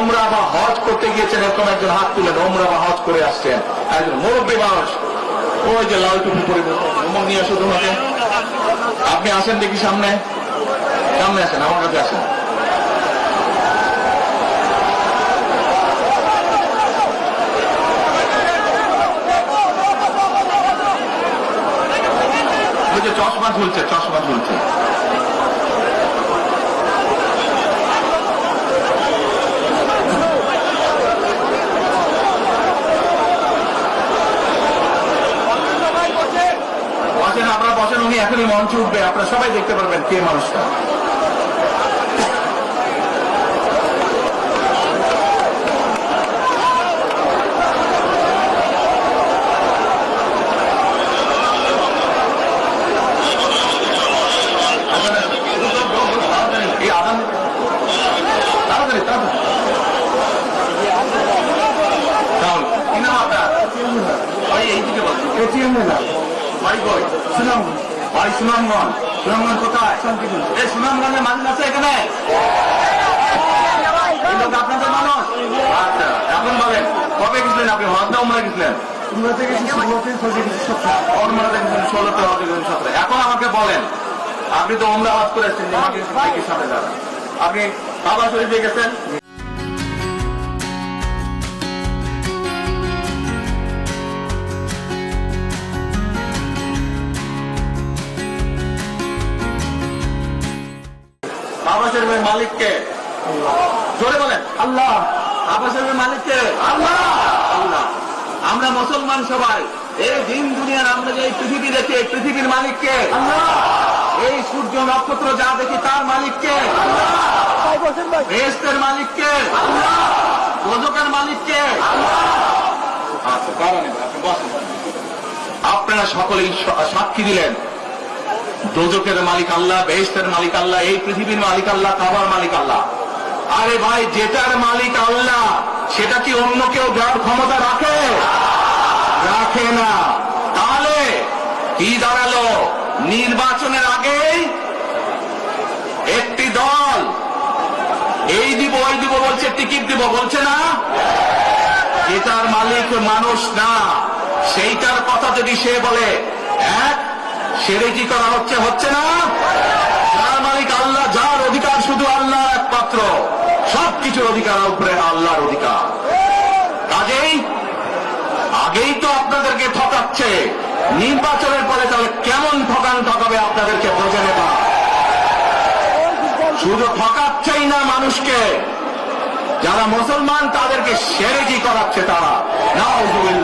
ওমরা বা হজ করতে গিয়েছেন, এরকম একজন হাত তুলেন, ওমরা বা হজ করে আসছেন, একজন মুরব্বী মানুষ, ওই যে লাল টুপি পরিবর্তন নিয়ে আসো তোমাকে। আপনি আসেন দেখি সামনে, সামনে আসেন, আমার কাছে আসেন। ওই যে চশমা ঝুলছে, চশমা ঝুলছে। বসেন, আপনারা বসেন, উনি এখনই মঞ্চে উঠবে, আপনারা সবাই দেখতে পারবেন কে মানুষটা। এই আদান তাড়াতাড়ি তাড়াতাড়ি। কি নাম আপনার? ভাই এইদিকে বলছি, বাড়ি কই? বাড়ি সুনামগঞ্জ। সুনামগঞ্জ কোথায়? এই সুনামগঞ্জের মানুষ আছে এখানে? এই লোক আপনাদের মানুষ? আচ্ছা, এখন বলেন কবে গেছিলেন আপনি? হজ না উমরা গেছিলেন? উমরাতে গেছেন 16তে, হজে গেছেন 17। এখন আমাকে বলেন, আপনি তো উমরা হজ করে এসেছেন, সাথে যাবেন, আপনি কাবা শরীফে গেছেন? কাবা শরীফের মালিককে জোরে বলেন। আল্লাহ। কাবা শরীফের মালিককে? আল্লাহ। আল্লাহ। আমরা মুসলমান সবাই এই দিন দুনিয়ার, আমরা যে পৃথিবী দেখি, এই পৃথিবীর মালিককে? আল্লাহ। এই সূর্য নক্ষত্র যা দেখি তার মালিককে? আল্লাহ। বেহেশতের মালিককে? আল্লাহ। দোজখের মালিককে? আল্লাহ। আচ্ছা, কারণ আপনারা সকলেই সাক্ষী দিলেন দোজখের মালিক আল্লাহ, বেহেশতের মালিক আল্লাহ, এই পৃথিবীর মালিক আল্লাহ, কাবার মালিক আল্লাহ। আরে ভাই, যেটার মালিক আল্লাহ সেটা কি অন্য কেউ দেওয়ার ক্ষমতা রাখে? রাখে না। তাহলে কি দাঁড়ালো? নির্বাচনের আগে একটি দল এই দিব ওই দিব বলছে, টিকিট দিব বলছে না? যেটার মালিক মানুষ না, সেইটার কথা যদি সে বলে, এক সেরেকি করা হচ্ছে, হচ্ছে না? যার মালিক আল্লাহ, যার অধিকার শুধু আল্লাহ একমাত্র, সবকিছুর অধিকার উপরে আল্লাহর অধিকার। কাজেই আগেই তো আপনাদেরকে ঠকাচ্ছে, নির্বাচনের পরে তাহলে কেমন ঠকাবে আপনাদেরকে বোঝে নেবা। শুধু ঠকাচ্ছেই না মানুষকে, যারা মুসলমান তাদেরকে সেরেকি করাচ্ছে তারা। নাউযুবিল্লাহ।